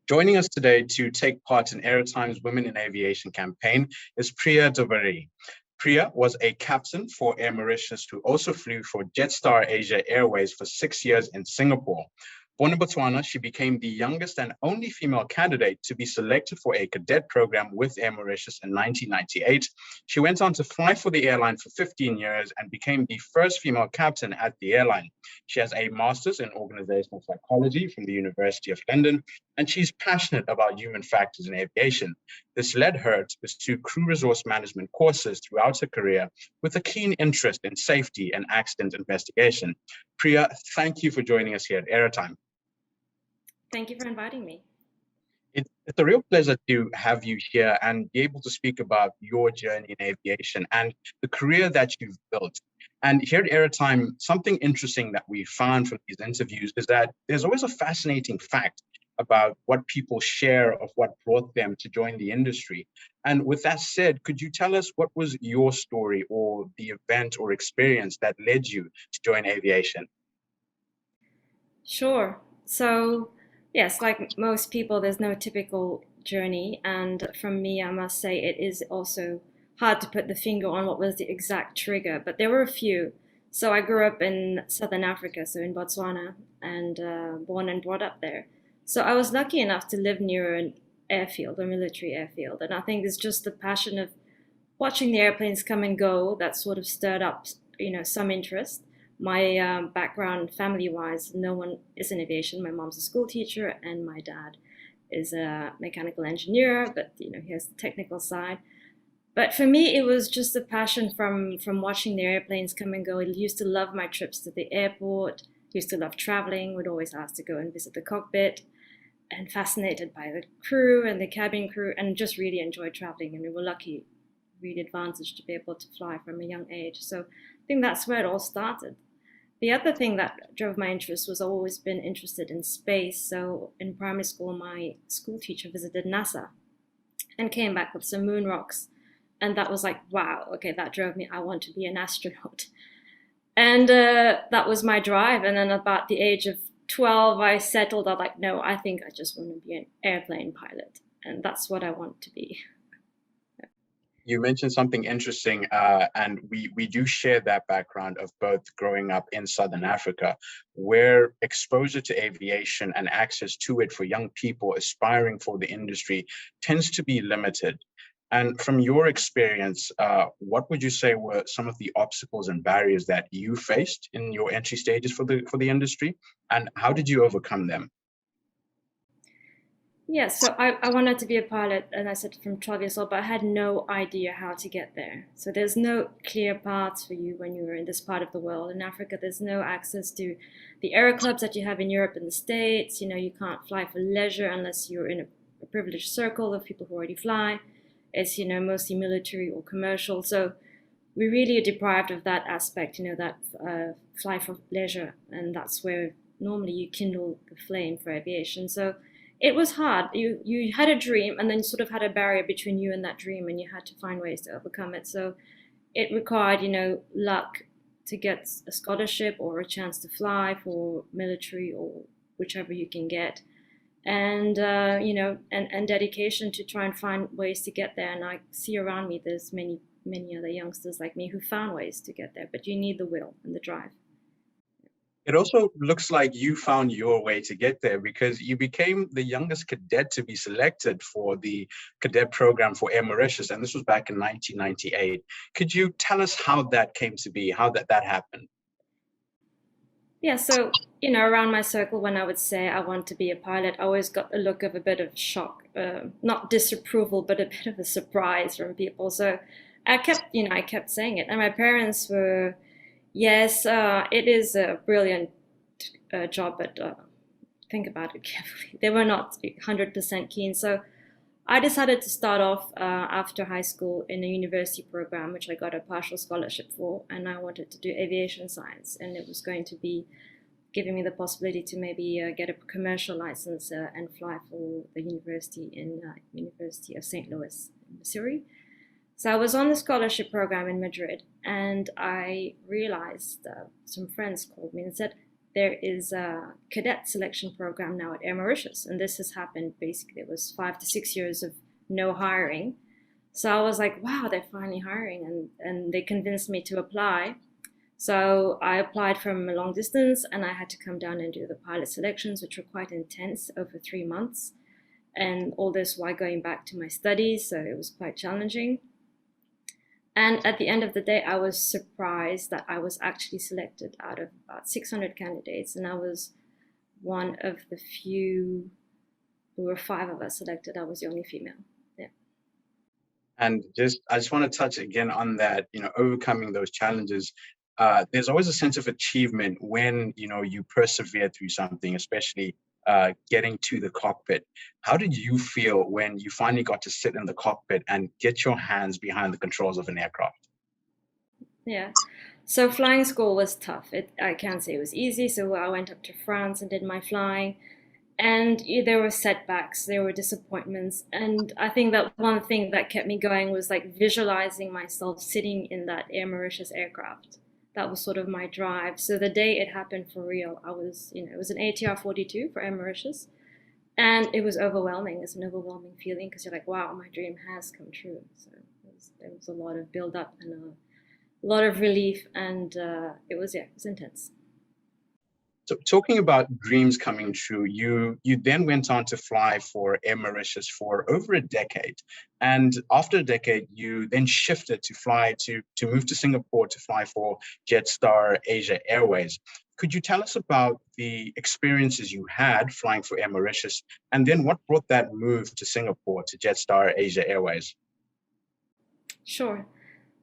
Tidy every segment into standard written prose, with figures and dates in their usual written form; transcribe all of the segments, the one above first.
Joining us today to take part in AeroTime's Women in Aviation campaign is Priya Doobaree. Priya was a captain for Air Mauritius who also flew for Jetstar Asia Airways for 6 years in Singapore. Born in Botswana, she became the youngest and only female candidate to be selected for a cadet program with Air Mauritius in 1998. She went on to fly for the airline for 15 years and became the first female captain at the airline. She has a master's in organizational psychology from the University of London, and she's passionate about human factors in aviation. This led her to pursue crew resource management courses throughout her career with a keen interest in safety and accident investigation. Priya, thank you for joining us here at AeroTime. Thank you for inviting me. It's a real pleasure to have you here and be able to speak about your journey in aviation and the career that you've built. And here at AeroTime, something interesting that we found from these interviews is that there's always a fascinating fact about what people share of what brought them to join the industry. And with that said, could you tell us what was your story or the event or experience that led you to join aviation? Sure. So, yes, like most people, there's no typical journey. And from me, I must say it is also hard to put the finger on what was the exact trigger, but there were a few. So I grew up in Southern Africa, so in Botswana, and born and brought up there. So I was lucky enough to live near an airfield, a military airfield. And I think it's just the passion of watching the airplanes come and go that sort of stirred up, some interest. My background, family-wise, no one is in aviation. My mom's a school teacher, and my dad is a mechanical engineer, but he has the technical side. But for me, it was just a passion from watching the airplanes come and go. I used to love my trips to the airport. Used to love traveling. Would always ask to go and visit the cockpit, and fascinated by the crew and the cabin crew, and just really enjoyed traveling. And we were lucky, really advantaged to be able to fly from a young age. So I think that's where it all started. The other thing that drove my interest was I've always been interested in space. So in primary school, my school teacher visited NASA and came back with some moon rocks. And that was like, wow, okay, that drove me. I want to be an astronaut. And that was my drive. And then about the age of 12, I settled. I'm like, no, I think I just want to be an airplane pilot. And that's what I want to be. You mentioned something interesting, and we do share that background of both growing up in Southern Africa, where exposure to aviation and access to it for young people aspiring for the industry tends to be limited. And from your experience, what would you say were some of the obstacles and barriers that you faced in your entry stages for the industry, and how did you overcome them? Yeah, so I wanted to be a pilot, and I said from 12 years old, but I had no idea how to get there. So there's no clear paths for you when you're in this part of the world. In Africa, there's no access to the aero clubs that you have in Europe and the States. You can't fly for leisure unless you're in a privileged circle of people who already fly. It's, mostly military or commercial. So we really are deprived of that aspect, that fly for leisure. And that's where normally you kindle the flame for aviation. So it was hard. You had a dream, and then you sort of had a barrier between you and that dream, and you had to find ways to overcome it. So it required, luck to get a scholarship or a chance to fly for military or whichever you can get, and and dedication to try and find ways to get there. And I see around me there's many other youngsters like me who found ways to get there, but you need the will and the drive. It also looks like you found your way to get there because you became the youngest cadet to be selected for the cadet program for Air Mauritius, and this was back in 1998. Could you tell us how that came to be, how that happened? Yeah, so, around my circle, when I would say I want to be a pilot, I always got a look of a bit of shock, not disapproval, but a bit of a surprise from people. So I kept saying it. And my parents were, yes, it is a brilliant job, but think about it carefully. They were not 100% keen. So I decided to start off after high school in a university program, which I got a partial scholarship for, and I wanted to do aviation science, and it was going to be giving me the possibility to maybe get a commercial license and fly for the university in University of St. Louis, Missouri. So I was on the scholarship program in Madrid, and I realized some friends called me and said, there is a cadet selection program now at Air Mauritius, and this has happened basically. It was 5 to 6 years of no hiring. So I was like, wow, they're finally hiring, and they convinced me to apply. So I applied from a long distance, and I had to come down and do the pilot selections, which were quite intense over 3 months. And all this while going back to my studies, so it was quite challenging. And at the end of the day, I was surprised that I was actually selected out of about 600 candidates, and I was one of the few. We were 5 of us selected. I was the only female. Yeah. And I just want to touch again on that, overcoming those challenges. There's always a sense of achievement when, you persevere through something, especially getting to the cockpit. How did you feel when you finally got to sit in the cockpit and get your hands behind the controls of an aircraft? Yeah. So flying school was tough. I can't say it was easy. So I went up to France and did my flying. And there were setbacks, there were disappointments. And I think that one thing that kept me going was like visualizing myself sitting in that Air Mauritius aircraft. That was sort of my drive. So the day it happened for real, it was an ATR 42 for Air Mauritius. And it was overwhelming. It's an overwhelming feeling because you're like, wow, my dream has come true. So there was a lot of build up and a lot of relief. And it was intense. So talking about dreams coming true, you then went on to fly for Air Mauritius for over a decade. And after a decade, you then shifted to move to Singapore to fly for Jetstar Asia Airways. Could you tell us about the experiences you had flying for Air Mauritius, and then what brought that move to Singapore to Jetstar Asia Airways? Sure.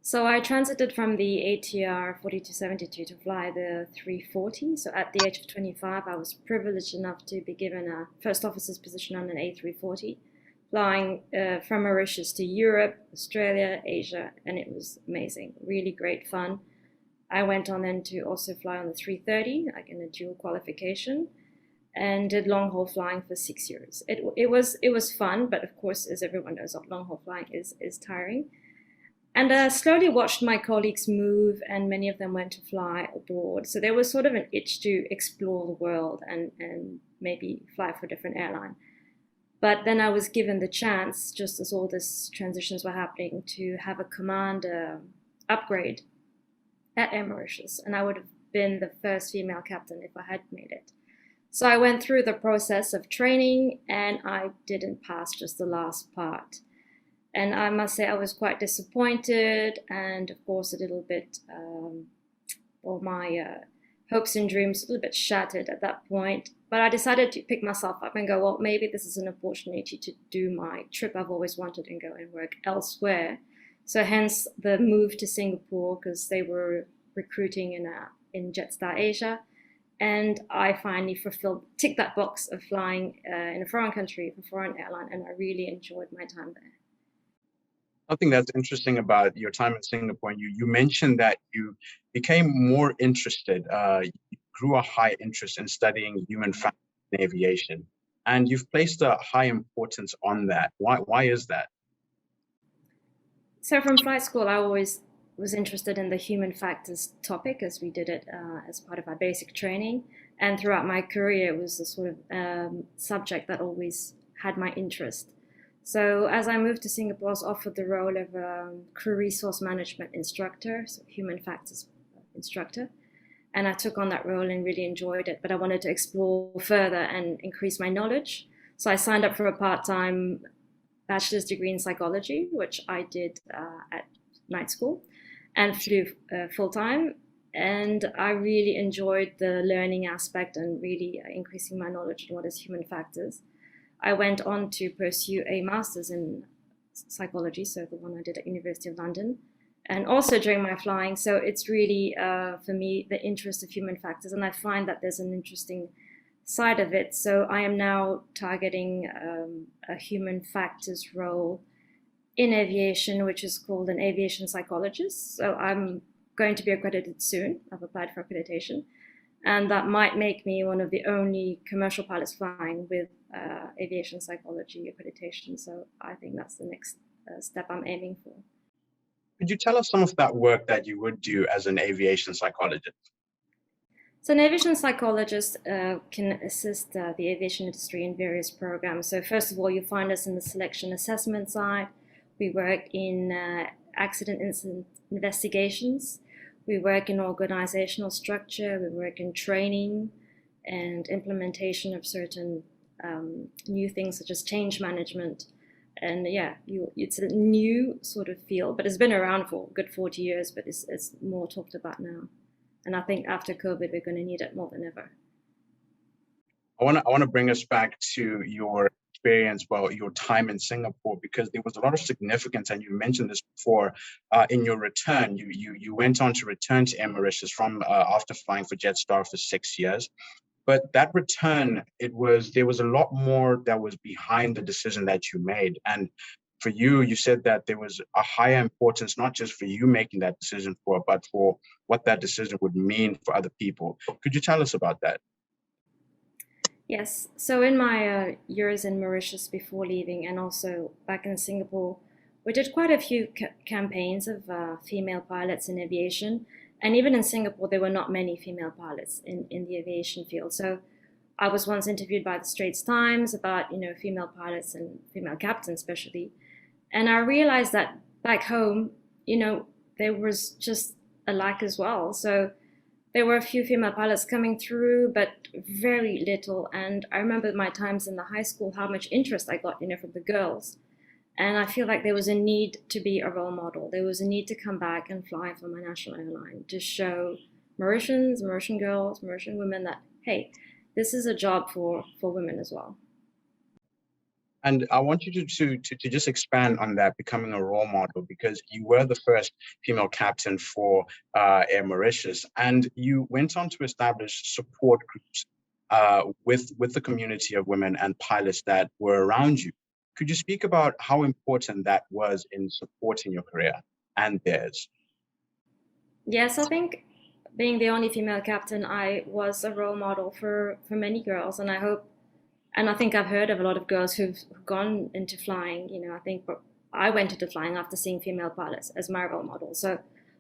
So I transited from the ATR 4272 to fly the 340. So at the age of 25, I was privileged enough to be given a first officer's position on an A340, flying from Mauritius to Europe, Australia, Asia, and it was amazing, really great fun. I went on then to also fly on the 330, like in a dual qualification, and did long haul flying for 6 years. It was fun, but of course, as everyone knows, long haul flying is tiring. And I slowly watched my colleagues move, and many of them went to fly abroad. So there was sort of an itch to explore the world and maybe fly for a different airline. But then I was given the chance, just as all these transitions were happening, to have a command upgrade at Air Mauritius. And I would have been the first female captain if I had made it. So I went through the process of training, and I didn't pass just the last part. And I must say I was quite disappointed, and of course a little bit, my hopes and dreams a little bit shattered at that point. But I decided to pick myself up and go, well, maybe this is an opportunity to do my trip I've always wanted and go and work elsewhere. So hence the move to Singapore, because they were recruiting in Jetstar Asia. And I finally ticked that box of flying in a foreign country for a foreign airline, and I really enjoyed my time there. Something that's interesting about your time in Singapore, you mentioned that you became more interested, you grew a high interest in studying human factors in aviation, and you've placed a high importance on that. Why is that? So from flight school, I always was interested in the human factors topic, as we did it as part of our basic training. And throughout my career, it was the sort of subject that always had my interest. So as I moved to Singapore, I was offered the role of crew resource management instructor, so human factors instructor. And I took on that role and really enjoyed it, but I wanted to explore further and increase my knowledge. So I signed up for a part-time bachelor's degree in psychology, which I did at night school, and flew full-time. And I really enjoyed the learning aspect and really increasing my knowledge on what is human factors. I went on to pursue a master's in psychology, so the one I did at University of London, and also during my flying. So it's really, for me, the interest of human factors, and I find that there's an interesting side of it. So I am now targeting a human factors role in aviation, which is called an aviation psychologist. So I'm going to be accredited soon. I've applied for accreditation. And that might make me one of the only commercial pilots flying with aviation psychology accreditation. So I think that's the next step I'm aiming for. Could you tell us some of that work that you would do as an aviation psychologist? So an aviation psychologist can assist the aviation industry in various programs. So first of all, you find us in the selection assessment side. We work in accident incident investigations. We work in organizational structure. We work in training and implementation of certain new things such as change management. And yeah, it's a new sort of field, but it's been around for a good 40 years, but it's more talked about now. And I think after COVID, we're going to need it more than ever. I want to bring us back to your experience, well, your time in Singapore, because there was a lot of significance, and you mentioned this before. In your return, you went on to return to Air Mauritius from after flying for Jetstar for 6 years. But that return, there was a lot more that was behind the decision that you made. And for you, you said that there was a higher importance, not just for you making that decision but for what that decision would mean for other people. Could you tell us about that? Yes. So in my years in Mauritius before leaving, and also back in Singapore, we did quite a few campaigns of female pilots in aviation. And even in Singapore, there were not many female pilots in the aviation field. So I was once interviewed by the Straits Times about, female pilots and female captains especially. And I realized that back home, there was just a lack as well. So there were a few female pilots coming through, but very little. And I remember my times in the high school, how much interest I got, from the girls. And I feel like there was a need to be a role model. There was a need to come back and fly for my national airline to show Mauritians, Mauritian girls, Mauritian women that, hey, this is a job for women as well. And I want you to just expand on that, becoming a role model, because you were the first female captain for Air Mauritius, and you went on to establish support groups with the community of women and pilots that were around you. Could you speak about how important that was in supporting your career and theirs? Yes, I think being the only female captain, I was a role model for many girls, and I think I've heard of a lot of girls who've gone into flying. I think I went into flying after seeing female pilots as my role model. So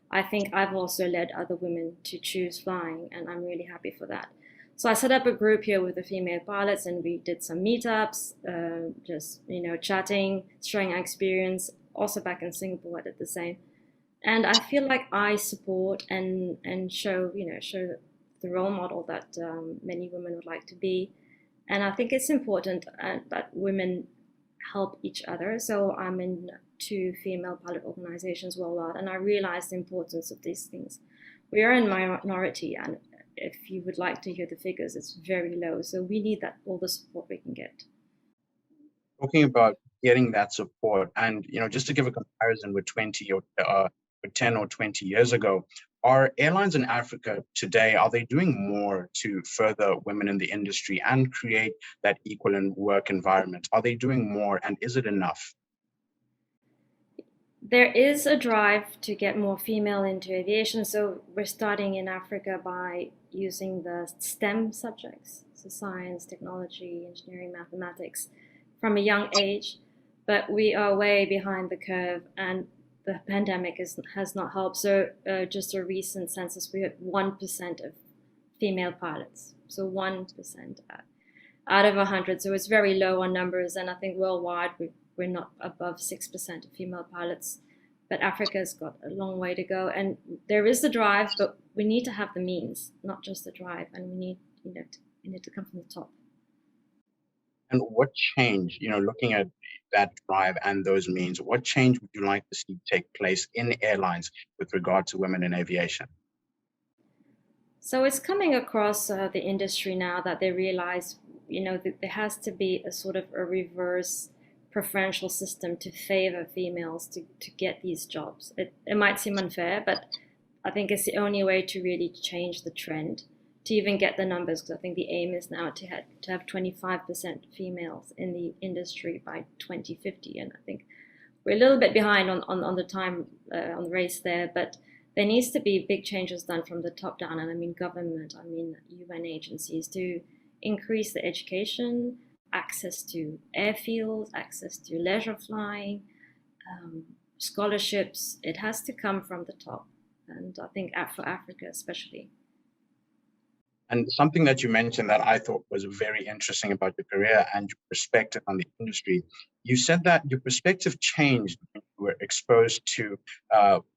I think I've also led other women to choose flying, and I'm really happy for that. So I set up a group here with the female pilots, and we did some meetups, just chatting, sharing our experience. Also back in Singapore, I did the same, and I feel like I support and show the role model that many women would like to be. And I think it's important that women help each other. So I'm in two female pilot organizations worldwide, and I realize the importance of these things. We are in minority, and if you would like to hear the figures, it's very low. So we need all the support we can get. Talking about getting that support, and just to give a comparison with 10 or 20 years ago, are airlines in Africa today, are they doing more to further women in the industry and create that equal work environment? Are they doing more, and is it enough? There is a drive to get more female into aviation. So we're starting in Africa by using the STEM subjects, so science, technology, engineering, mathematics, from a young age. But we are way behind the curve, and the pandemic has not helped. So just a recent census, we had 1% of female pilots. So 1% out of 100. So it's very low on numbers. And I think worldwide, we're not above 6% of female pilots. But Africa's got a long way to go. And there is the drive, but we need to have the means, not just the drive. And we need, to come from the top. And what change, looking at that drive and those means, what change would you like to see take place in airlines with regard to women in aviation? So it's coming across the industry now that they realize, that there has to be a sort of a reverse preferential system to favor females to get these jobs. It might seem unfair, but I think it's the only way to really change the trend, to even get the numbers, because I think the aim is now to have 25% females in the industry by 2050, and I think we're a little bit behind on the time on the race there, but there needs to be big changes done from the top down, and I mean government, I mean UN agencies, to increase the education, access to airfields, access to leisure flying, scholarships. It has to come from the top, and I think for Africa especially. And something that you mentioned that I thought was very interesting about your career and your perspective on the industry, you said that your perspective changed when you were exposed to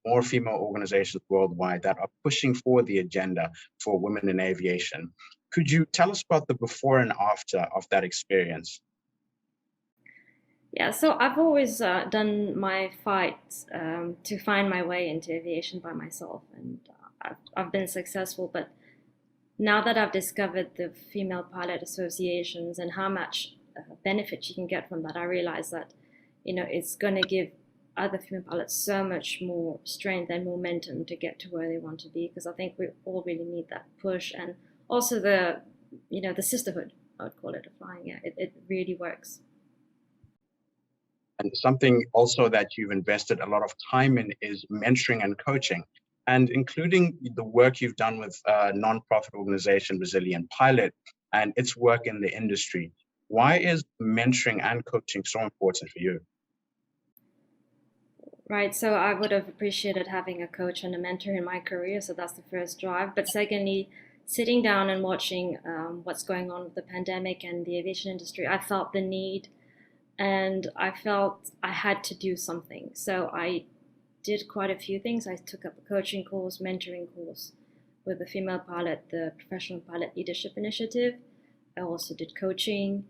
more female organizations worldwide that are pushing forward the agenda for women in aviation. Could you tell us about the before and after of that experience? Yeah, so I've always done my fight to find my way into aviation by myself, and I've been successful. But now that I've discovered the female pilot associations and how much benefit you can get from that, I realize that, it's going to give other female pilots so much more strength and momentum to get to where they want to be. Because I think we all really need that push, and also the sisterhood, I would call it, of flying. Yeah, it really works. And something also that you've invested a lot of time in is mentoring and coaching, and including the work you've done with a nonprofit organization, Brazilian Pilot, and its work in the industry. Why is mentoring and coaching so important for you? Right, so I would have appreciated having a coach and a mentor in my career, so that's the first drive. But secondly, sitting down and watching what's going on with the pandemic and the aviation industry, I felt the need and I felt I had to do something. So I did quite a few things. I took up a coaching course, mentoring course with the Female Pilot, the Professional Pilot Leadership Initiative. I also did coaching,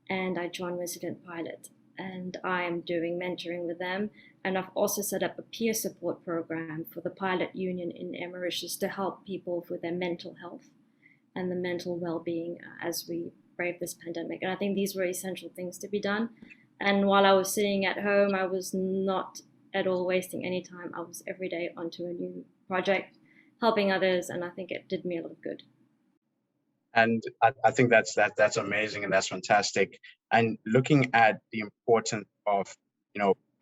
and I joined Resident Pilot, and I am doing mentoring with them. And I've also set up a peer support program for the pilot union in Mauritius to help people with their mental health and the mental well-being as we brave this pandemic. And I think these were essential things to be done. And while I was sitting at home, I was not at all wasting any time. I was every day onto a new project, helping others, and I think it did me a lot of good. And I think that's amazing and that's fantastic. And looking at the importance of,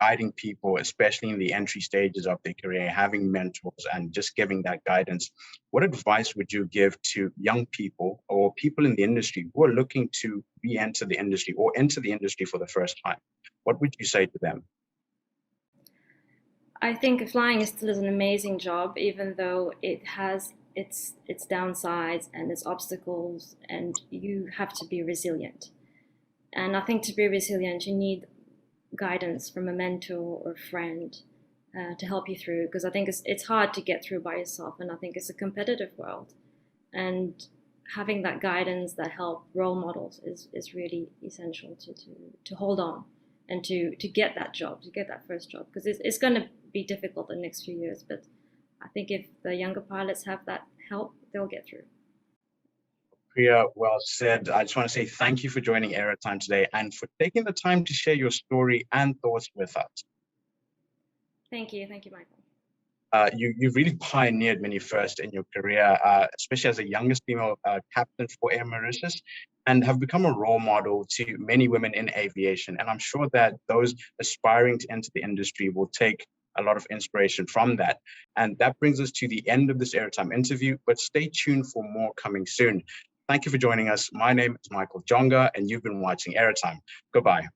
guiding people, especially in the entry stages of their career, having mentors and just giving that guidance, what advice would you give to young people or people in the industry who are looking to re-enter the industry or enter the industry for the first time? What would you say to them? I think flying is still an amazing job, even though it has its downsides and its obstacles, and you have to be resilient. And I think to be resilient, you need guidance from a mentor or friend to help you through. Because I think it's hard to get through by yourself, and I think it's a competitive world. And having that guidance, that help, role models is really essential to hold on and to get that job, to get that first job, because it's going to be difficult the next few years. But I think if the younger pilots have that help, they'll get through. Priya, well said. I just want to say thank you for joining AeroTime today and for taking the time to share your story and thoughts with us. Thank you, Michael. You've really pioneered many firsts in your career, especially as the youngest female captain for Air Mauritius, and have become a role model to many women in aviation. And I'm sure that those aspiring to enter the industry will take a lot of inspiration from that. And that brings us to the end of this Airtime interview, but stay tuned for more coming soon. Thank you for joining us. My name is Michael Jonga, and you've been watching Airtime. Goodbye.